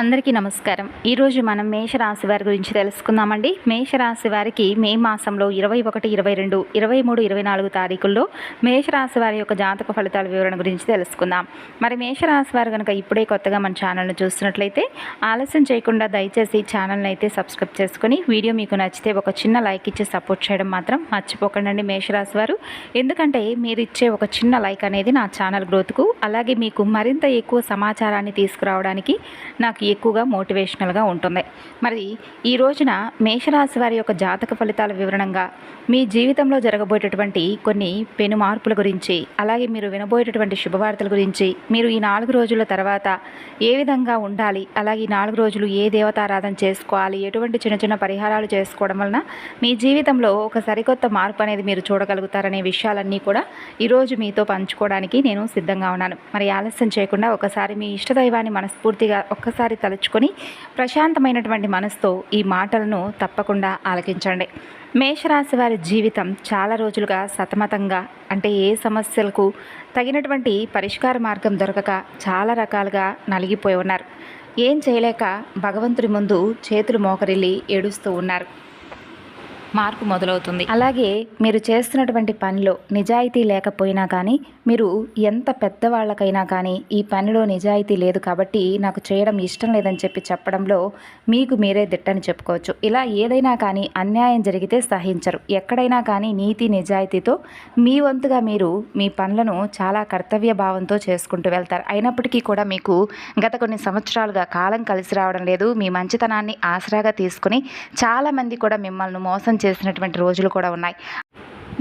అందరికీ నమస్కారం. ఈరోజు మనం మేషరాశి వారి గురించి తెలుసుకుందామండి. మేషరాశి వారికి మే మాసంలో 21, 22, 23, 24 తారీఖుల్లో మేషరాశి వారి యొక్క జాతక ఫలితాల వివరణ గురించి తెలుసుకుందాం. మరి మేషరాశి వారు కనుక ఇప్పుడే కొత్తగా మన ఛానల్ను చూస్తున్నట్లయితే ఆలస్యం చేయకుండా దయచేసి ఛానల్ని అయితే సబ్స్క్రైబ్ చేసుకొని వీడియో మీకు నచ్చితే ఒక చిన్న లైక్ ఇచ్చి సపోర్ట్ చేయడం మాత్రం మర్చిపోకండి మేషరాశి వారు. ఎందుకంటే మీరు ఇచ్చే ఒక చిన్న లైక్ అనేది నా ఛానల్ గ్రోత్కు, అలాగే మీకు మరింత ఎక్కువ సమాచారాన్ని తీసుకురావడానికి నాకు ఎక్కువగా మోటివేషనల్గా ఉంటుంది. మరి ఈ రోజున మేషరాశి వారి యొక్క జాతక ఫలితాల వివరణంగా మీ జీవితంలో జరగబోయేటటువంటి కొన్ని పెను మార్పుల గురించి, అలాగే మీరు వినబోయేటటువంటి శుభవార్తల గురించి, మీరు ఈ 4 రోజుల తర్వాత ఏ విధంగా ఉండాలి, అలాగే ఈ 4 రోజులు ఏ దేవతారాధన చేసుకోవాలి, ఎటువంటి చిన్న చిన్న పరిహారాలు చేసుకోవడం వలన మీ జీవితంలో ఒక సరికొత్త మార్పు అనేది మీరు చూడగలుగుతారనే విషయాలన్నీ కూడా ఈరోజు మీతో పంచుకోవడానికి నేను సిద్ధంగా ఉన్నాను. మరి ఆలస్యం చేయకుండా ఒకసారి మీ ఇష్టదైవాన్ని మనస్ఫూర్తిగా ఒక్కసారి తలుచుకొని ప్రశాంతమైనటువంటి మనసుతో ఈ మాటలను తప్పకుండా ఆలకించండి. మేషరాశి వారి జీవితం చాలా రోజులుగా సతమతంగా, అంటే ఏ సమస్యలకు తగినటువంటి పరిష్కార మార్గం దొరకక చాలా రకాలుగా నలిగిపోయి ఉన్నారు. ఏం చేయలేక భగవంతుడి ముందు చేతులు మోకరిల్లి ఏడుస్తూ ఉన్నారు. మార్పు మొదలవుతుంది. అలాగే మీరు చేస్తున్నటువంటి పనిలో నిజాయితీ లేకపోయినా కానీ, మీరు ఎంత పెద్దవాళ్ళకైనా కానీ ఈ పనిలో నిజాయితీ లేదు కాబట్టి నాకు చేయడం ఇష్టం లేదని చెప్పడంలో మీకు మీరే దిట్టని చెప్పుకోవచ్చు. ఇలా ఏదైనా కానీ అన్యాయం జరిగితే సహించరు. ఎక్కడైనా కానీ నీతి నిజాయితీతో మీ వంతుగా మీరు మీ పనులను చాలా కర్తవ్య భావంతో చేసుకుంటూ వెళ్తారు. అయినప్పటికీ కూడా మీకు గత కొన్ని సంవత్సరాలుగా కాలం కలిసి రావడం లేదు. మీ మంచితనాన్ని ఆసరాగా తీసుకుని చాలామంది కూడా మిమ్మల్ని మోసం చేసినటువంటి రోజులు కూడా ఉన్నాయి.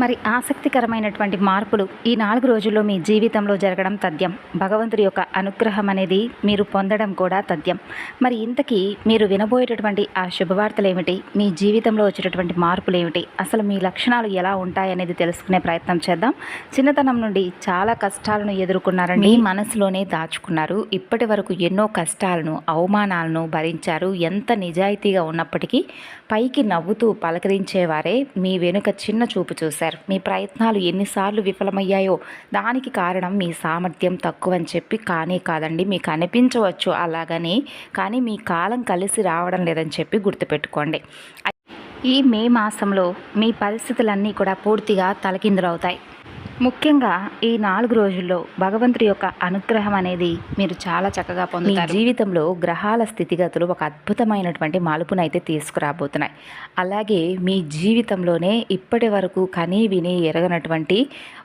మరి ఆసక్తికరమైనటువంటి మార్పులు ఈ 4 రోజుల్లో మీ జీవితంలో జరగడం తథ్యం. భగవంతుడి యొక్క అనుగ్రహం అనేది మీరు పొందడం కూడా తథ్యం. మరి ఇంతకీ మీరు వినబోయేటటువంటి ఆ శుభవార్తలు ఏమిటి, మీ జీవితంలో వచ్చేటటువంటి మార్పులు ఏమిటి, అసలు మీ లక్షణాలు ఎలా ఉంటాయనేది తెలుసుకునే ప్రయత్నం చేద్దాం. చిన్నతనం నుండి చాలా కష్టాలను ఎదుర్కొన్నారని మీ మనసులోనే దాచుకున్నారు. ఇప్పటి వరకు ఎన్నో కష్టాలను, అవమానాలను భరించారు. ఎంత నిజాయితీగా ఉన్నప్పటికీ పైకి నవ్వుతూ పలకరించేవారే మీ వెనుక చిన్న చూపు చూశారు. మీ ప్రయత్నాలు ఎన్నిసార్లు విఫలమయ్యాయో దానికి కారణం మీ సామర్థ్యం తక్కువని చెప్పి కానీ కాదండి. మీకు అనిపించవచ్చు అలాగని, కానీ మీ కాలం కలిసి రావడం లేదని చెప్పి గుర్తుపెట్టుకోండి. ఈ మే మాసంలో మీ పరిస్థితులన్నీ కూడా పూర్తిగా తలకిందులవుతాయి. ముఖ్యంగా ఈ 4 రోజుల్లో భగవంతుడి యొక్క అనుగ్రహం అనేది మీరు చాలా చక్కగా పొందుతారు. మీ జీవితంలో గ్రహాల స్థితిగతులు ఒక అద్భుతమైనటువంటి మలుపునైతే తీసుకురాబోతున్నాయి. అలాగే మీ జీవితంలోనే ఇప్పటి వరకు కనీ విని ఎరగనటువంటి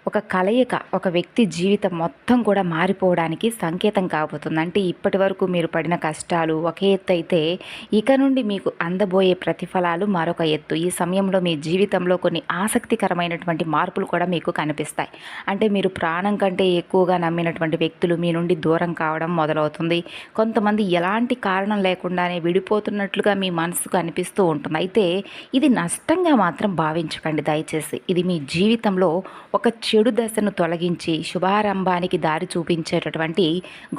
ఒక కలయిక, ఒక వ్యక్తి జీవితం మొత్తం కూడా మారిపోవడానికి సంకేతం కాబోతుంది. అంటే ఇప్పటి వరకు మీరు పడిన కష్టాలు ఒక ఎత్తు అయితే, ఇక నుండి మీకు అందబోయే ప్రతిఫలాలు మరొక ఎత్తు. ఈ సమయంలో మీ జీవితంలో కొన్ని ఆసక్తికరమైనటువంటి మార్పులు కూడా మీకు కనిపిస్తాయి. అంటే మీరు ప్రాణం కంటే ఎక్కువగా నమ్మినటువంటి వ్యక్తులు మీ నుండి దూరం కావడం మొదలవుతుంది. కొంతమంది ఎలాంటి కారణం లేకుండానే విడిపోతున్నట్లుగా మీ మనసుకు అనిపిస్తూ ఉంటుంది. అయితే ఇది నష్టంగా మాత్రం భావించకండి దయచేసి. ఇది మీ జీవితంలో ఒక చెడు దశను తొలగించి శుభారంభానికి దారి చూపించేటటువంటి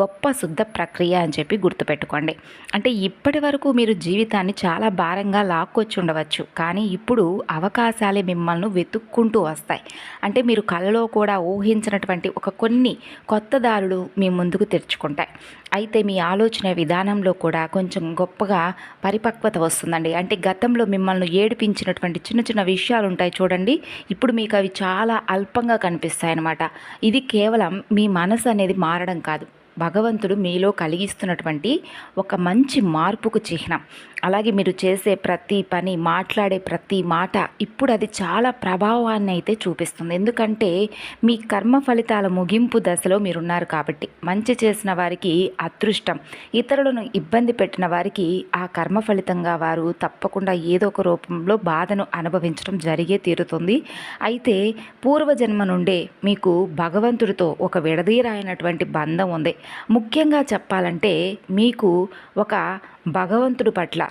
గొప్ప శుద్ధ ప్రక్రియ అని చెప్పి గుర్తుపెట్టుకోండి. అంటే ఇప్పటి వరకు మీరు జీవితాన్ని చాలా భారంగా లాక్కొచ్చి ఉండవచ్చు, కానీ ఇప్పుడు అవకాశాలే మిమ్మల్ని వెతుక్కుంటూ వస్తాయి. అంటే మీరు కలలో కూడా ఊహించినటువంటి ఒక కొన్ని కొత్త దారులు మీ ముందుకు తెరుచుకుంటాయి. అయితే మీ ఆలోచన విధానంలో కూడా కొంచెం గొప్పగా పరిపక్వత వస్తుందండి. అంటే గతంలో మిమ్మల్ని ఏడిపించినటువంటి చిన్న చిన్న విషయాలు ఉంటాయి చూడండి, ఇప్పుడు మీకు అవి చాలా అల్పంగా కనిపిస్తాయి అన్నమాట. ఇది కేవలం మీ మనసు అనేది మారడం కాదు, భగవంతుడు మీలో కలిగిస్తున్నటువంటి ఒక మంచి మార్పుకు చిహ్నం. అలాగే మీరు చేసే ప్రతి పని, మాట్లాడే ప్రతి మాట ఇప్పుడు అది చాలా ప్రభావాన్ని అయితే చూపిస్తుంది. ఎందుకంటే మీ కర్మ ఫలితాల ముగింపు దశలో మీరున్నారు కాబట్టి. మంచి చేసిన వారికి అదృష్టం, ఇతరులను ఇబ్బంది పెట్టిన వారికి ఆ కర్మ ఫలితంగా వారు తప్పకుండా ఏదో ఒక రూపంలో బాధను అనుభవించడం జరిగే తీరుతుంది. అయితే పూర్వజన్మ నుండే మీకు భగవంతుడితో ఒక విడదీరాయినటువంటి బంధం ఉంది. ముఖ్యంగా చెప్పాలంటే మీకు ఒక భగవంతుడి పట్ల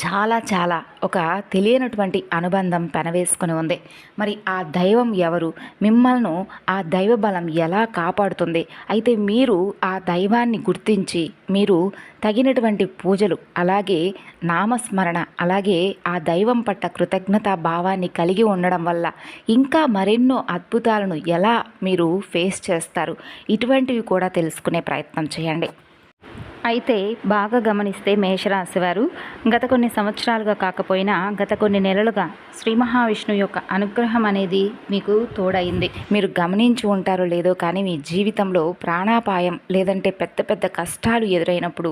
చాలా ఒక తెలియనటువంటి అనుబంధం పెనవేసుకొని ఉంది. మరి ఆ దైవం ఎవరు, మిమ్మల్ని ఆ దైవ బలం ఎలా కాపాడుతుంది? అయితే మీరు ఆ దైవాన్ని గుర్తించి మీరు తగినటువంటి పూజలు, అలాగే నామస్మరణ, అలాగే ఆ దైవం పట్ల కృతజ్ఞతా భావాన్ని కలిగి ఉండడం వల్ల ఇంకా మరెన్నో అద్భుతాలను ఎలా మీరు ఫేస్ చేస్తారు, ఇటువంటివి కూడా తెలుసుకునే ప్రయత్నం చేయండి. అయితే బాగా గమనిస్తే మేషరాశి వారు గత కొన్ని సంవత్సరాలుగా కాకపోయినా గత కొన్ని నెలలుగా శ్రీ మహావిష్ణువు యొక్క అనుగ్రహం అనేది మీకు తోడైంది. మీరు గమనించి ఉంటారో లేదో కానీ మీ జీవితంలో ప్రాణాపాయం లేదంటే పెద్ద పెద్ద కష్టాలు ఎదురైనప్పుడు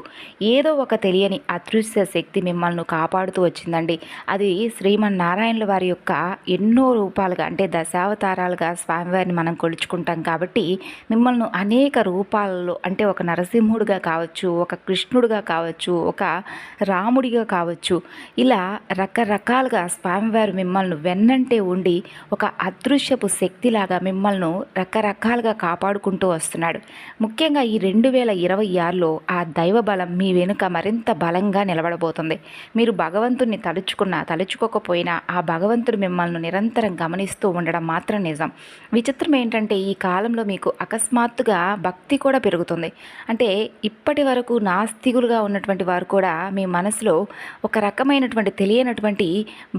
ఏదో ఒక తెలియని అదృశ్య శక్తి మిమ్మల్ని కాపాడుతూ వచ్చిందండి. అది శ్రీమన్నారాయణుల వారి యొక్క ఎన్నో రూపాలుగా అంటే దశావతారాలుగా స్వామివారిని మనం కొలుచుకుంటాం కాబట్టి మిమ్మల్ని అనేక రూపాలలో అంటే ఒక నరసింహుడిగా కావచ్చు, ఒక కృష్ణుడిగా కావచ్చు, ఒక రాముడిగా కావచ్చు, ఇలా రకరకాలుగా స్వామివారు మిమ్మల్ని వెన్నంటే ఉండి ఒక అదృశ్యపు శక్తిలాగా మిమ్మల్ని రకరకాలుగా కాపాడుకుంటూ వస్తున్నాడు. ముఖ్యంగా ఈ 2026లో ఆ దైవ బలం మీ వెనుక మరింత బలంగా నిలబడబోతుంది. మీరు భగవంతుడిని తలుచుకోకపోయినా ఆ భగవంతుడు మిమ్మల్ని నిరంతరం గమనిస్తూ ఉండడం మాత్రం నిజం. విచిత్రం ఏంటంటే ఈ కాలంలో మీకు అకస్మాత్తుగా భక్తి కూడా పెరుగుతుంది. అంటే ఇప్పటి వరకు నాస్తికులుగా ఉన్నటువంటి వారు కూడా మీ మనసులో ఒక రకమైనటువంటి తెలియనటువంటి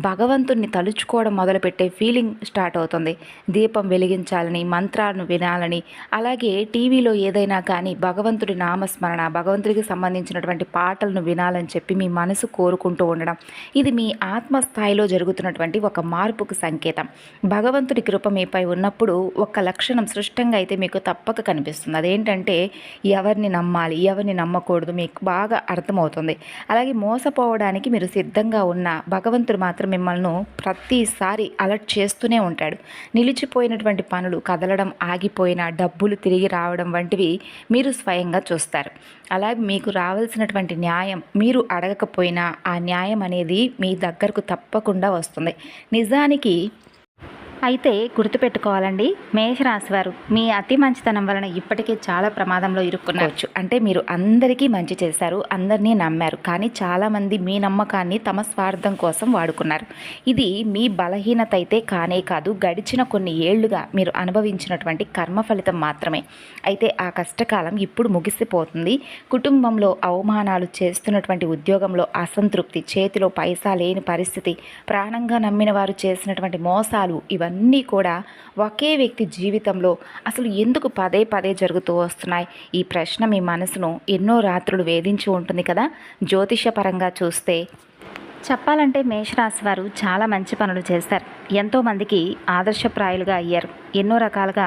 భగవంతుణ్ణి తలుచుకోవడం మొదలుపెట్టే ఫీలింగ్ స్టార్ట్ అవుతుంది. దీపం వెలిగించాలని, మంత్రాలను వినాలని, అలాగే టీవీలో ఏదైనా కానీ భగవంతుడి నామస్మరణ, భగవంతుడికి సంబంధించినటువంటి పాటలను వినాలని చెప్పి మీ మనసు కోరుకుంటూ ఉండడం, ఇది మీ ఆత్మస్థాయిలో జరుగుతున్నటువంటి ఒక మార్పుకు సంకేతం. భగవంతుడి కృప మీపై ఉన్నప్పుడు ఒక లక్షణం సృష్టంగా అయితే మీకు తప్పక కనిపిస్తుంది. అదేంటంటే ఎవరిని నమ్మాలి, ఎవరిని నమ్మకూడదు మీకు బాగా అర్థమవుతుంది. అలాగే మోసపోవడానికి మీరు సిద్ధంగా ఉన్న భగవంతుడు మాత్రం మిమ్మల్ని ప్రతిసారి అలర్ట్ చేస్తూనే ఉంటాడు. నిలిచిపోయినటువంటి పనులు కదలడం ఆగిపోయిన, డబ్బులు తిరిగి రావడం వంటివి మీరు స్వయంగా చూస్తారు. అలాగే మీకు రావాల్సినటువంటి న్యాయం మీరు అడగకపోయినా ఆ న్యాయం అనేది మీ దగ్గరకు తప్పకుండా వస్తుంది. నిజానికి అయితే గుర్తుపెట్టుకోవాలండి, మేషరాశి వారు మీ అతి మంచితనం వలన ఇప్పటికే చాలా ప్రమాదంలో ఇరుక్కునవచ్చు. అంటే మీరు అందరికీ మంచి చేశారు, అందరినీ నమ్మారు, కానీ చాలామంది మీ నమ్మకాన్ని తమ స్వార్థం కోసం వాడుకున్నారు. ఇది మీ బలహీనత అయితే కానే కాదు, గడిచిన కొన్ని ఏళ్లుగా మీరు అనుభవించినటువంటి కర్మ ఫలితం మాత్రమే. అయితే ఆ కష్టకాలం ఇప్పుడు ముగిసిపోతుంది. కుటుంబంలో అవమానాలు, చేస్తున్నటువంటి ఉద్యోగంలో అసంతృప్తి, చేతిలో పైసా లేని పరిస్థితి, ప్రాణంగా నమ్మిన వారు చేసినటువంటి మోసాలు, ఇవన్నీ కూడా ఒకే వ్యక్తి జీవితంలో అసలు ఎందుకు పదే పదే జరుగుతూ వస్తున్నాయి? ఈ ప్రశ్న మీ మనసును ఎన్నో రాత్రులు వేధించి ఉంటుంది కదా. జ్యోతిషపరంగా చూస్తే చెప్పాలంటే మేషరాశి వారు చాలా మంచి పనులు చేశారు. ఎంతోమందికి ఆదర్శప్రాయులుగా అయ్యారు. ఎన్నో రకాలుగా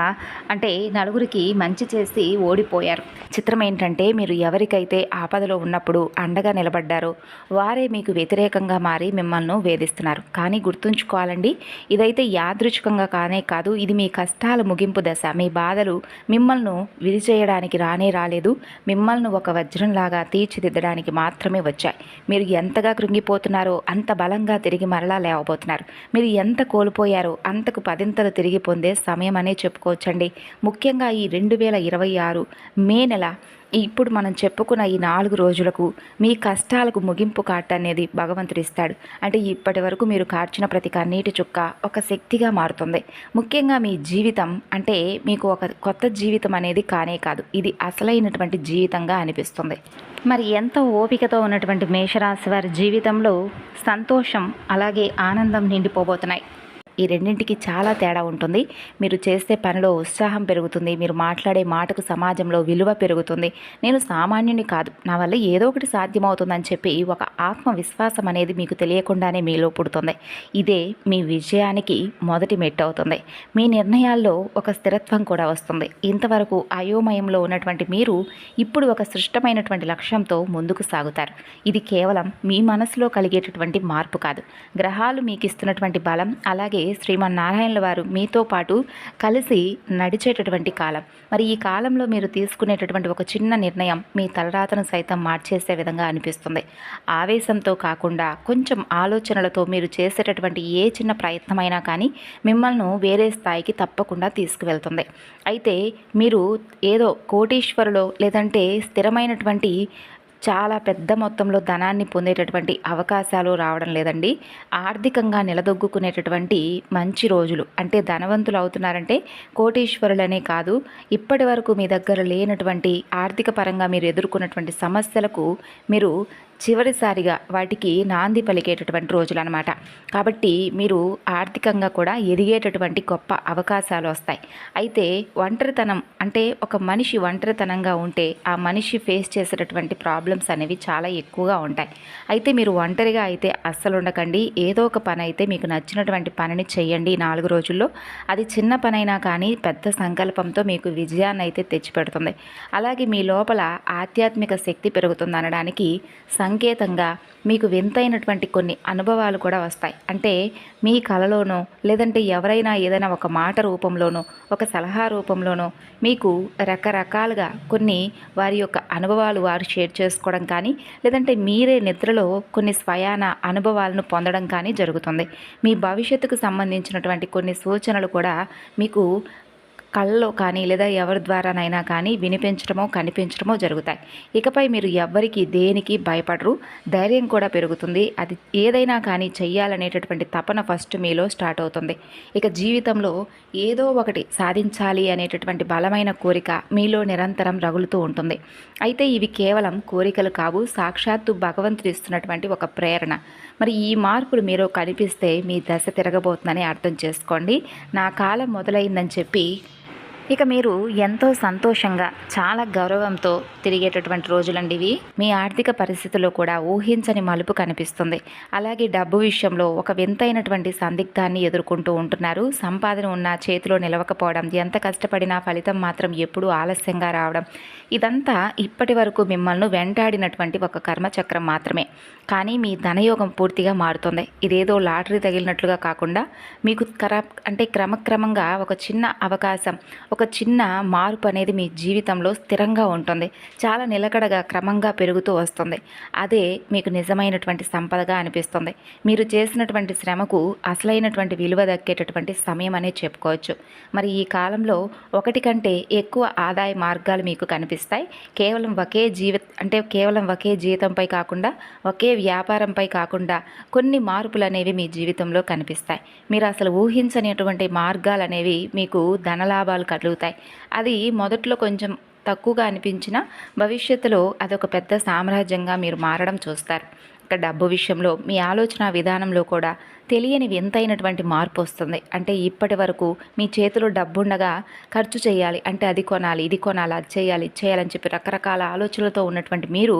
అంటే నలుగురికి మంచి చేసి ఓడిపోయారు. చిత్రం ఏంటంటే మీరు ఎవరికైతే ఆపదలో ఉన్నప్పుడు అండగా నిలబడ్డారో వారే మీకు వ్యతిరేకంగా మారి మిమ్మల్ని వేధిస్తున్నారు. కానీ గుర్తుంచుకోవాలండి, ఇదైతే యాదృచ్ఛికంగా కానే కాదు, ఇది మీ కష్టాల ముగింపు దశ. మీ బాధలు మిమ్మల్ని విరిచేయడానికి రానే రాలేదు, మిమ్మల్ని ఒక వజ్రంలాగా తీర్చిదిద్దడానికి మాత్రమే వచ్చాయి. మీరు ఎంతగా కృంగిపోతున్నారో అంత బలంగా తిరిగి మరలా లేవబోతున్నారు. మీరు ఎంత కోల్పోయారో అంతకు పదింతలు తిరిగి పొందే సమయం అనే చెప్పుకోవచ్చండి. ముఖ్యంగా ఈ 2026 మే నెల ఇప్పుడు మనం చెప్పుకున్న ఈ 4 రోజులకు మీ కష్టాలకు ముగింపు కాట అనేది భగవంతుడు ఇస్తాడు. అంటే ఇప్పటి వరకు మీరు కార్చిన ప్రతి కన్నీటి చుక్క ఒక శక్తిగా మారుతుంది. ముఖ్యంగా మీ జీవితం అంటే మీకు ఒక కొత్త జీవితం అనేది కానే కాదు, ఇది అసలైనటువంటి జీవితంగా అనిపిస్తుంది. మరి ఎంతో ఓపికతో ఉన్నటువంటి మేషరాశి వారి జీవితంలో సంతోషం అలాగే ఆనందం నిండిపోబోతున్నాయి. ఈ రెండింటికి చాలా తేడా ఉంటుంది. మీరు చేసే పనిలో ఉత్సాహం పెరుగుతుంది, మీరు మాట్లాడే మాటకు సమాజంలో విలువ పెరుగుతుంది. నేను సామాన్యుని కాదు, నా వల్ల ఏదో ఒకటి సాధ్యమవుతుందని చెప్పి ఒక ఆత్మవిశ్వాసం అనేది మీకు తెలియకుండానే మీలో పుడుతుంది. ఇదే మీ విజయానికి మొదటి మెట్టు అవుతుంది. మీ నిర్ణయాల్లో ఒక స్థిరత్వం కూడా వస్తుంది. ఇంతవరకు అయోమయంలో ఉన్నటువంటి మీరు ఇప్పుడు ఒక సృష్టమైనటువంటి లక్ష్యంతో ముందుకు సాగుతారు. ఇది కేవలం మీ మనసులో కలిగేటటువంటి మార్పు కాదు, గ్రహాలు మీకు ఇస్తున్నటువంటి బలం, అలాగే శ్రీమన్నారాయణుల వారు మీతో పాటు కలిసి నడిచేటటువంటి కాలం. మరి ఈ కాలంలో మీరు తీసుకునేటటువంటి ఒక చిన్న నిర్ణయం మీ తలరాతను సైతం మార్చేసే విధంగా అనిపిస్తుంది. ఆవేశంతో కాకుండా కొంచెం ఆలోచనలతో మీరు చేసేటటువంటి ఏ చిన్న ప్రయత్నమైనా కానీ మిమ్మల్ని వేరే స్థాయికి తప్పకుండా తీసుకువెళ్తుంది. అయితే మీరు ఏదో కోటీశ్వరులో లేదంటే స్థిరమైనటువంటి చాలా పెద్ద మొత్తంలో ధనాన్ని పొందేటటువంటి అవకాశాలు రావడం లేదండి. ఆర్థికంగా నిలదొక్కునేటటువంటి మంచి రోజులు, అంటే ధనవంతులు అవుతున్నారంటే కోటీశ్వరులనే కాదు, ఇప్పటి వరకు మీ దగ్గర లేనటువంటి ఆర్థిక పరంగా మీరు ఎదుర్కొన్నటువంటి సమస్యలకు మీరు చివరిసారిగా వాటికి నాంది పలికేటటువంటి రోజులు అనమాట. కాబట్టి మీరు ఆర్థికంగా కూడా ఎదిగేటటువంటి గొప్ప అవకాశాలు వస్తాయి. అయితే ఒంటరితనం, అంటే ఒక మనిషి ఒంటరితనంగా ఉంటే ఆ మనిషి ఫేస్ చేసేటటువంటి ప్రాబ్లమ్స్ అనేవి చాలా ఎక్కువగా ఉంటాయి. అయితే మీరు ఒంటరిగా అయితే అస్సలు ఉండకండి. ఏదో ఒక పని అయితే మీకు నచ్చినటువంటి పనిని చేయండి 4 రోజుల్లో. అది చిన్న పనైనా కానీ పెద్ద సంకల్పంతో మీకు విజయాన్ని అయితే తెచ్చిపెడుతుంది. అలాగే మీ లోపల ఆధ్యాత్మిక శక్తి పెరుగుతుంది అనడానికి సంకేతంగా మీకు వింతైనటువంటి కొన్ని అనుభవాలు కూడా వస్తాయి. అంటే మీ కలలోనో, లేదంటే ఎవరైనా ఏదైనా ఒక మాట రూపంలోనో, ఒక సలహా రూపంలోనో మీకు రకరకాలుగా కొన్ని వారి యొక్క అనుభవాలు వారు షేర్ చేసుకోవడం కానీ, లేదంటే మీరే నిద్రలో కొన్ని స్వయాన అనుభవాలను పొందడం కానీ జరుగుతుంది. మీ భవిష్యత్తుకు సంబంధించినటువంటి కొన్ని సూచనలు కూడా మీకు కళ్ళలో కానీ లేదా ఎవరి ద్వారానైనా కానీ వినిపించడమో కనిపించడమో జరుగుతాయి. ఇకపై మీరు ఎవ్వరికి దేనికి భయపడరు, ధైర్యం కూడా పెరుగుతుంది. అది ఏదైనా కానీ చెయ్యాలనేటటువంటి తపన ఫస్ట్ మీలో స్టార్ట్ అవుతుంది. ఇక జీవితంలో ఏదో ఒకటి సాధించాలి అనేటటువంటి బలమైన కోరిక మీలో నిరంతరం రగులుతూ ఉంటుంది. అయితే ఇవి కేవలం కోరికలు కావు, సాక్షాత్తు భగవంతుడు ఇస్తున్నటువంటి ఒక ప్రేరణ. మరి ఈ మార్పులు మీరు కనిపిస్తే మీ దశ తిరగబోతుందని అర్థం చేసుకోండి. నా కాలం మొదలైందని చెప్పి ఇక మీరు ఎంతో సంతోషంగా, చాలా గౌరవంతో తిరిగేటటువంటి రోజులండి ఇవి. మీ ఆర్థిక పరిస్థితుల్లో కూడా ఊహించని మలుపు కనిపిస్తుంది. అలాగే డబ్బు విషయంలో ఒక వింతైనటువంటి సందిగ్ధాన్ని ఎదుర్కొంటూ ఉంటున్నారు. సంపాదన ఉన్న చేతిలో నిలవకపోవడం, ఎంత కష్టపడినా ఫలితం మాత్రం ఎప్పుడూ ఆలస్యంగా రావడం, ఇదంతా ఇప్పటి వరకు మిమ్మల్ని వెంటాడినటువంటి ఒక కర్మచక్రం మాత్రమే. కానీ మీ ధనయోగం పూర్తిగా మారుతుంది. ఇదేదో లాటరీ తగిలినట్లుగా కాకుండా మీకు క్రమక్రమంగా ఒక చిన్న అవకాశం, ఒక చిన్న మార్పు అనేది మీ జీవితంలో స్థిరంగా ఉంటుంది. చాలా నిలకడగా క్రమంగా పెరుగుతూ వస్తుంది. అదే మీకు నిజమైనటువంటి సంపదగా అనిపిస్తుంది. మీరు చేసినటువంటి శ్రమకు అసలైనటువంటి విలువ దక్కేటటువంటి సమయం అనే చెప్పుకోవచ్చు. మరి ఈ కాలంలో ఒకటి కంటే ఎక్కువ ఆదాయ మార్గాలు మీకు కనిపిస్తాయి. కేవలం ఒకే జీతంపై కాకుండా, ఒకే వ్యాపారంపై కాకుండా కొన్ని మార్పులు అనేవి మీ జీవితంలో కనిపిస్తాయి. మీరు అసలు ఊహించనిటువంటి మార్గాలు అనేవి మీకు ధనలాభాలు కలుగుతాయి. అది మొదట్లో కొంచెం తక్కువగా అనిపించినా భవిష్యత్తులో అదొక పెద్ద సామ్రాజ్యంగా మీరు మారడం చూస్తారు. ఇక డబ్బు విషయంలో మీ ఆలోచన విధానంలో కూడా తెలియని వింతైనటువంటి మార్పు వస్తుంది. అంటే ఇప్పటి వరకు మీ చేతిలో డబ్బుండగా ఖర్చు చేయాలి, అంటే అది కొనాలి, ఇది కొనాలి, అది చేయాలని చెప్పి రకరకాల ఆలోచనలతో ఉన్నటువంటి మీరు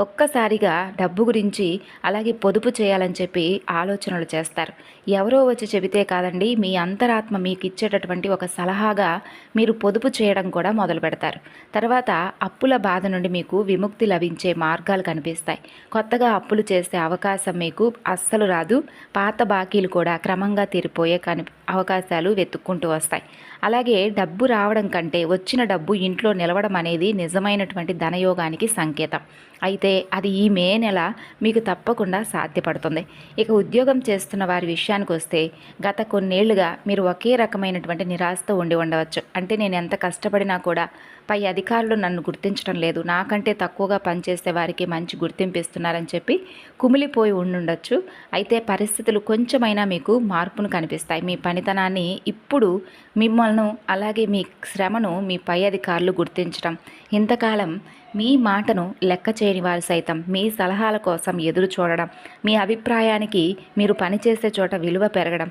ఒక్కసారిగా డబ్బు గురించి, అలాగే పొదుపు చేయాలని చెప్పి ఆలోచనలు చేస్తారు. ఎవరో వచ్చి చెబితే కాదండి, మీ అంతరాత్మ మీకు ఇచ్చేటటువంటి ఒక సలహాగా మీరు పొదుపు చేయడం కూడా మొదలు పెడతారు. తర్వాత అప్పుల బాధ నుండి మీకు విముక్తి లభించే మార్గాలు కనిపిస్తాయి. కొత్తగా అప్పులు చేసే అవకాశం మీకు అస్సలు రాదు. పాత బాకీలు కూడా క్రమంగా తీరిపోయే అవకాశాలు వెతుక్కుంటూ వస్తాయి. అలాగే డబ్బు రావడం కంటే వచ్చిన డబ్బు ఇంట్లో నిలవడం అనేది నిజమైనటువంటి ధనయోగానికి సంకేతం. అయితే అది ఈ మే నెల మీకు తప్పకుండా సాధ్యపడుతుంది. ఇక ఉద్యోగం చేస్తున్న వారి విషయానికి వస్తే గత కొన్నేళ్లుగా మీరు ఒకే రకమైనటువంటి నిరాశతో ఉండవచ్చు. అంటే నేను ఎంత కష్టపడినా కూడా పై అధికారులు నన్ను గుర్తించడం లేదు, నాకంటే తక్కువగా పనిచేసే వారికి మంచి గుర్తింపు ఇస్తున్నారని చెప్పి కుమిలిపోయి ఉండుండొచ్చు. అయితే పరిస్థితులు కొంచెమైనా మీకు మార్పును కనిపిస్తాయి. మీ పనితనాన్ని ఇప్పుడు మిమ్మల్ని, అలాగే మీ శ్రమను మీ పై అధికారులు గుర్తించడం, ఇంతకాలం మీ మాటను లెక్క చేయని వారు సైతం మీ సలహాల కోసం ఎదురు చూడడం, మీ అభిప్రాయానికి మీరు పనిచేసే చోట విలువ పెరగడం,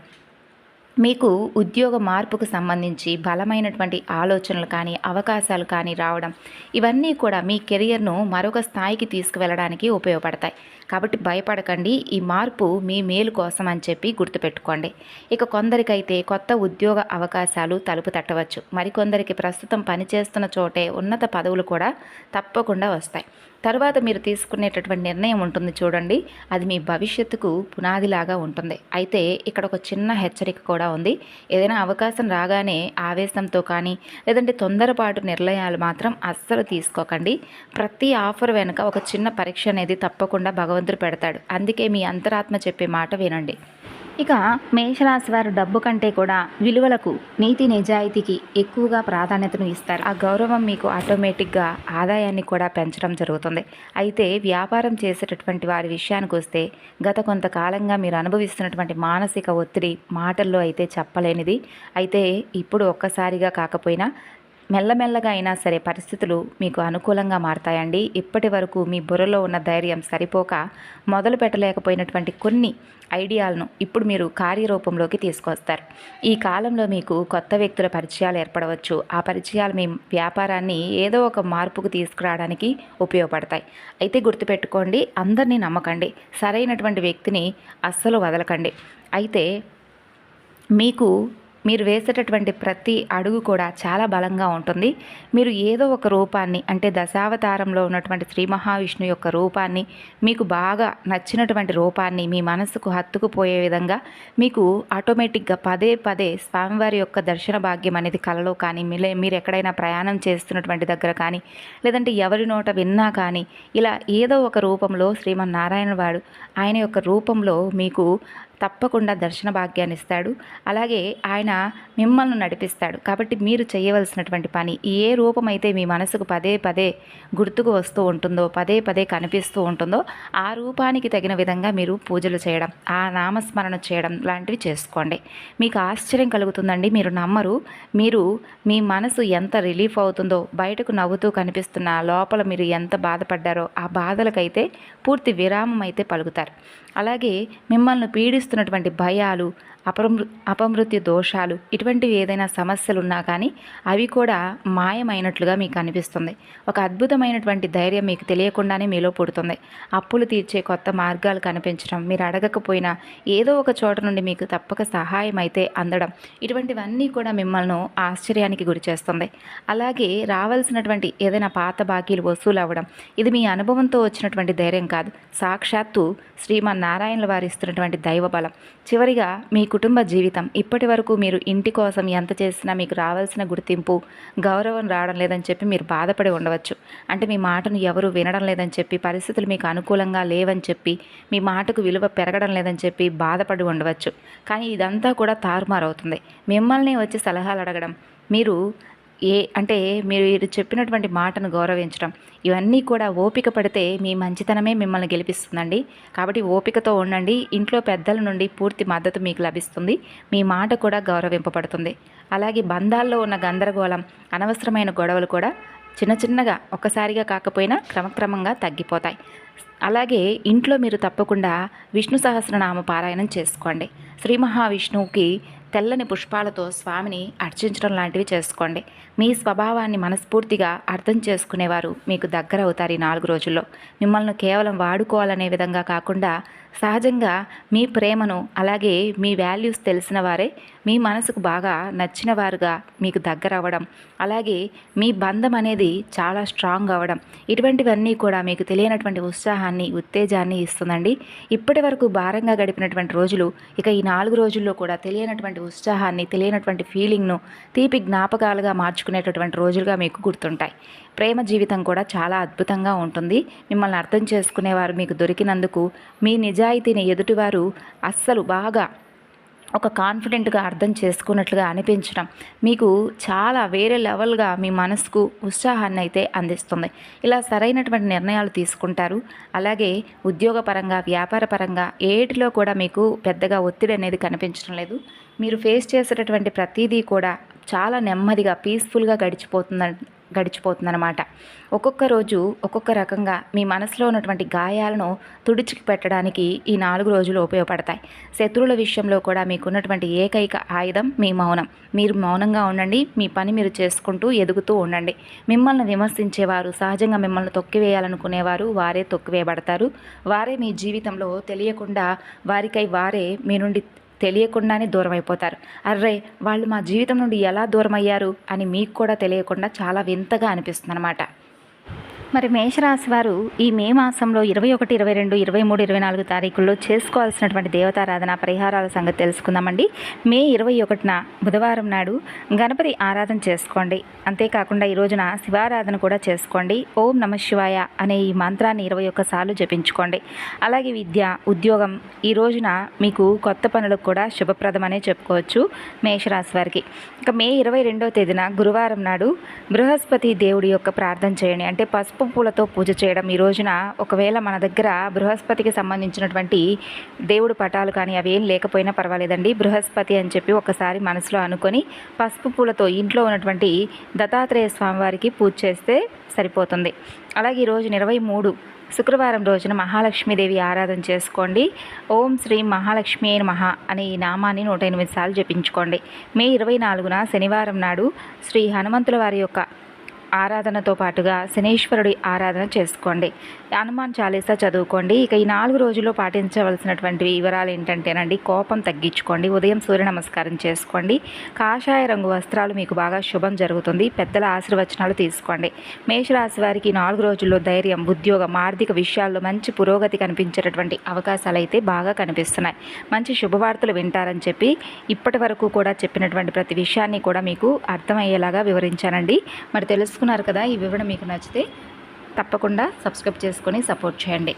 మీకు ఉద్యోగ మార్పుకు సంబంధించి బలమైనటువంటి ఆలోచనలు కానీ, అవకాశాలు కానీ రావడం, ఇవన్నీ కూడా మీ కెరియర్ను మరొక స్థాయికి తీసుకువెళ్ళడానికి ఉపయోగపడతాయి. కాబట్టి భయపడకండి. ఈ మార్పు మీ మేలు కోసం అని చెప్పి గుర్తుపెట్టుకోండి. ఇక కొందరికైతే కొత్త ఉద్యోగ అవకాశాలు తలుపు తట్టవచ్చు. మరికొందరికి ప్రస్తుతం పనిచేస్తున్న చోటే ఉన్నత పదవులు కూడా తప్పకుండా వస్తాయి. తర్వాత మీరు తీసుకునేటటువంటి నిర్ణయం ఉంటుంది చూడండి, అది మీ భవిష్యత్తుకు పునాదిలాగా ఉంటుంది. అయితే ఇక్కడ ఒక చిన్న హెచ్చరిక కూడా ఉంది. ఏదైనా అవకాశం రాగానే ఆవేశంతో కానీ, లేదంటే తొందరపాటు నిర్ణయాలు మాత్రం అస్సలు తీసుకోకండి. ప్రతి ఆఫర్ వెనుక ఒక చిన్న పరీక్ష అనేది తప్పకుండా భగవంతుడు పెడతాడు. అందుకే మీ అంతరాత్మ చెప్పే మాట వినండి. ఇక మేషరాశి వారు డబ్బు కంటే కూడా విలువలకు, నీతి నిజాయితీకి ఎక్కువగా ప్రాధాన్యతను ఇస్తారు. ఆ గౌరవం మీకు ఆటోమేటిక్గా ఆదాయాన్ని కూడా పెంచడం జరుగుతుంది. అయితే వ్యాపారం చేసేటటువంటి వారి విషయానికి వస్తే గత కొంతకాలంగా మీరు అనుభవిస్తున్నటువంటి మానసిక ఒత్తిడి మాటల్లో అయితే చెప్పలేనిది. అయితే ఇప్పుడు ఒక్కసారిగా కాకపోయినా మెల్లమెల్లగా అయినా సరే పరిస్థితులు మీకు అనుకూలంగా మారతాయండి. ఇప్పటి వరకు మీ బుర్రలో ఉన్న ధైర్యం సరిపోక మొదలు పెట్టలేకపోయినటువంటి కొన్ని ఐడియాలను ఇప్పుడు మీరు కార్యరూపంలోకి తీసుకొస్తారు. ఈ కాలంలో మీకు కొత్త వ్యక్తుల పరిచయాలు ఏర్పడవచ్చు. ఆ పరిచయాలు మీ వ్యాపారాన్ని ఏదో ఒక మార్పుకు తీసుకురావడానికి ఉపయోగపడతాయి. అయితే గుర్తుపెట్టుకోండి, అందరినీ నమ్మకండి, సరైనటువంటి వ్యక్తిని అస్సలు వదలకండి. అయితే మీరు వేసేటటువంటి ప్రతి అడుగు కూడా చాలా బలంగా ఉంటుంది. మీరు ఏదో ఒక రూపాన్ని, అంటే దశావతారంలో ఉన్నటువంటి శ్రీ మహావిష్ణువు యొక్క రూపాన్ని, మీకు బాగా నచ్చినటువంటి రూపాన్ని మీ మనసుకు హత్తుకుపోయే విధంగా మీకు ఆటోమేటిక్గా పదే పదే స్వామివారి యొక్క దర్శన భాగ్యం అనేది కలలో కానీ, మీరు ఎక్కడైనా ప్రయాణం చేస్తున్నటువంటి దగ్గర కానీ, లేదంటే ఎవరి నోట విన్నా కానీ, ఇలా ఏదో ఒక రూపంలో శ్రీమన్నారాయణ వాడు ఆయన యొక్క రూపంలో మీకు తప్పకుండా దర్శన భాగ్యాన్ని ఇస్తాడు. అలాగే ఆయన మిమ్మల్ని నడిపిస్తాడు. కాబట్టి మీరు చేయవలసినటువంటి పని, ఏ రూపమైతే మీ మనసుకు పదే పదే గుర్తుకు వస్తూ ఉంటుందో, పదే పదే కనిపిస్తూ ఉంటుందో, ఆ రూపానికి తగిన విధంగా మీరు పూజలు చేయడం, ఆ నామస్మరణ చేయడం లాంటివి చేసుకోండి. మీకు ఆశ్చర్యం కలుగుతుందండి, మీరు నమ్మరు. మీ మనసు ఎంత రిలీఫ్ అవుతుందో, బయటకు నవ్వుతూ కనిపిస్తున్న లోపల మీరు ఎంత బాధపడ్డారో ఆ బాధలకైతే పూర్తి విరామం అయితే పలుకుతారు. అలాగే మిమ్మల్ని పీడిస్తున్నటువంటి భయాలు, అపమృత్యు దోషాలు, ఇటువంటివి ఏదైనా సమస్యలు ఉన్నా కానీ అవి కూడా మాయమైనట్లుగా మీకు అనిపిస్తుంది. ఒక అద్భుతమైనటువంటి ధైర్యం మీకు తెలియకుండానే మీలో పుడుతుంది. అప్పులు తీర్చే కొత్త మార్గాలు కనిపించడం, మీరు అడగకపోయినా ఏదో ఒక చోట నుండి మీకు తప్పక సహాయం అయితే అందడం, ఇటువంటివన్నీ కూడా మిమ్మల్ని ఆశ్చర్యానికి గురి చేస్తుంది. అలాగే రావాల్సినటువంటి ఏదైనా పాత బాకీలు వసూలు అవ్వడం, ఇది మీ అనుభవంతో వచ్చినటువంటి ధైర్యం కాదు, సాక్షాత్తు శ్రీమన్నారాయణుల వారు ఇస్తున్నటువంటి దైవ బలం. చివరిగా మీ కుటుంబ జీవితం, ఇప్పటి వరకు మీరు ఇంటి కోసం ఎంత చేసినా మీకు రావాల్సిన గుర్తింపు, గౌరవం రావడం లేదని చెప్పి మీరు బాధపడి ఉండవచ్చు. అంటే మీ మాటను ఎవరు వినడం లేదని చెప్పి, పరిస్థితులు మీకు అనుకూలంగా లేవని చెప్పి, మీ మాటకు విలువ పెరగడం లేదని చెప్పి బాధపడి ఉండవచ్చు. కానీ ఇదంతా కూడా తారుమారవుతుంది. మిమ్మల్ని వచ్చి సలహాలు అడగడం, మీరు చెప్పినటువంటి మాటను గౌరవించడం, ఇవన్నీ కూడా ఓపిక పడితే మీ మంచితనమే మిమ్మల్ని గెలిపిస్తుందండి. కాబట్టి ఓపికతో ఉండండి. ఇంట్లో పెద్దల నుండి పూర్తి మద్దతు మీకు లభిస్తుంది. మీ మాట కూడా గౌరవింపబడుతుంది. అలాగే బంధాల్లో ఉన్న గందరగోళం, అనవసరమైన గొడవలు కూడా చిన్నగా ఒక్కసారిగా కాకపోయినా క్రమక్రమంగా తగ్గిపోతాయి. అలాగే ఇంట్లో మీరు తప్పకుండా విష్ణు సహస్రనామ పారాయణం చేసుకోండి. శ్రీ మహావిష్ణువుకి తెల్లని పుష్పాలతో స్వామిని అర్చించడం లాంటివి చేసుకోండి. మీ స్వభావాన్ని మనస్ఫూర్తిగా అర్థం చేసుకునేవారు మీకు దగ్గర అవుతారు. ఈ 4 రోజుల్లో మిమ్మల్ని కేవలం వాడుకోవాలనే విధంగా కాకుండా సహజంగా మీ ప్రేమను, అలాగే మీ వాల్యూస్ తెలిసిన వారే మీ మనసుకు బాగా నచ్చిన వారుగా మీకు దగ్గర అవ్వడం, అలాగే మీ బంధం అనేది చాలా స్ట్రాంగ్ అవ్వడం, ఇటువంటివన్నీ కూడా మీకు తెలియనటువంటి ఉత్సాహాన్ని, ఉత్తేజాన్ని ఇస్తుందండి. ఇప్పటి వరకు భారంగా గడిపినటువంటి రోజులు ఇక ఈ 4 రోజుల్లో కూడా తెలియనటువంటి ఉత్సాహాన్ని, తెలియనటువంటి ఫీలింగ్ను తీపి జ్ఞాపకాలుగా మార్చుకునేటటువంటి రోజులుగా మీకు గుర్తుంటాయి. ప్రేమ జీవితం కూడా చాలా అద్భుతంగా ఉంటుంది. మిమ్మల్ని అర్థం చేసుకునేవారు మీకు దొరికినందుకు, మీ నిజాయితీని ఎదుటివారు అస్సలు బాగా ఒక కాన్ఫిడెంట్గా అర్థం చేసుకున్నట్లుగా అనిపించడం మీకు చాలా వేరే లెవెల్గా మీ మనసుకు ఉత్సాహాన్ని అయితే అందిస్తుంది. ఇలా సరైనటువంటి నిర్ణయాలు తీసుకుంటారు. అలాగే ఉద్యోగపరంగా, వ్యాపారపరంగా ఏటిలో కూడా మీకు పెద్దగా ఒత్తిడి అనేది కనిపించడం లేదు. మీరు ఫేస్ చేసేటటువంటి ప్రతిదీ కూడా చాలా నెమ్మదిగా, పీస్ఫుల్గా గడిచిపోతుందన్నమాట. ఒక్కొక్క రోజు ఒక్కొక్క రకంగా మీ మనసులో ఉన్నటువంటి గాయాలను తుడిచికి పెట్టడానికి ఈ 4 రోజులు ఉపయోగపడతాయి. శత్రువుల విషయంలో కూడా మీకున్నటువంటి ఏకైక ఆయుధం మీ మౌనం. మీరు మౌనంగా ఉండండి. మీ పని మీరు చేసుకుంటూ ఎదుగుతూ ఉండండి. మిమ్మల్ని విమర్శించేవారు, సహజంగా మిమ్మల్ని తొక్కివేయాలనుకునేవారు వారే తొక్కివేయబడతారు. వారే మీ జీవితంలో తెలియకుండా వారికై వారే మీ నుండి తెలియకుండానే దూరం అయిపోతారు. అర్రే, వాళ్ళు మా జీవితం నుండి ఎలా దూరం అయ్యారు అని మీకు కూడా తెలియకుండా చాలా వింతగా అనిపిస్తుంది అన్నమాట. మరి మేషరాశి వారు ఈ మే మాసంలో 21, 22, 23, 24 తారీఖుల్లో చేసుకోవాల్సినటువంటి దేవతారాధన పరిహారాల సంగతి తెలుసుకుందామండి. మే 21న బుధవారం నాడు గణపతి ఆరాధన చేసుకోండి. అంతేకాకుండా ఈ రోజున శివారాధన కూడా చేసుకోండి. ఓం నమ శివాయ అనే ఈ మంత్రాన్ని 21 సార్లు జపించుకోండి. అలాగే విద్య, ఉద్యోగం ఈ రోజున మీకు కొత్త పనులకు కూడా శుభప్రదమనే చెప్పుకోవచ్చు మేషరాశి వారికి. ఇక మే 22వ తేదీన గురువారం నాడు బృహస్పతి దేవుడి యొక్క ప్రార్థన చేయండి. అంటే పసుపు పూలతో పూజ చేయడం. ఈ రోజున ఒకవేళ మన దగ్గర బృహస్పతికి సంబంధించినటువంటి దేవుడు పటాలు కానీ అవి ఏం లేకపోయినా పర్వాలేదండి. బృహస్పతి అని చెప్పి ఒకసారి మనసులో అనుకొని పసుపు పూలతో ఇంట్లో ఉన్నటువంటి దత్తాత్రేయ స్వామివారికి పూజ చేస్తే సరిపోతుంది. అలాగే ఈ రోజున 23 శుక్రవారం రోజున మహాలక్ష్మీదేవి ఆరాధన చేసుకోండి. ఓం శ్రీ మహాలక్ష్మి నమః అనే ఈ నామాన్ని 108 సార్లు జపించుకోండి. మే 24న శనివారం నాడు శ్రీ హనుమంతుల వారి యొక్క ఆరాధనతో పాటుగా శనీశ్వరుడి ఆరాధన చేసుకోండి. హనుమాన్ చాలీసా చదువుకోండి. ఇక ఈ 4 రోజుల్లో పాటించవలసినటువంటి వివరాలు ఏంటంటేనండి, కోపం తగ్గించుకోండి. ఉదయం సూర్య నమస్కారం చేసుకోండి. కాషాయ రంగు వస్త్రాలు మీకు బాగా శుభం జరుగుతుంది. పెద్దల ఆశీర్వచనాలు తీసుకోండి. మేషరాశి వారికి 4 రోజుల్లో ధైర్యం, ఉద్యోగం, ఆర్థిక విషయాల్లో మంచి పురోగతి కనిపించేటటువంటి అవకాశాలు అయితే బాగా కనిపిస్తున్నాయి. మంచి శుభవార్తలు వింటారని చెప్పి ఇప్పటి వరకు కూడా చెప్పినటువంటి ప్రతి విషయాన్ని కూడా మీకు అర్థమయ్యేలాగా వివరించానండి. మరి తెలుసుకున్నారు కదా. ఈ వివరణ మీకు నచ్చితే తప్పకుండా సబ్స్క్రైబ్ చేసుకొని సపోర్ట్ చేయండి.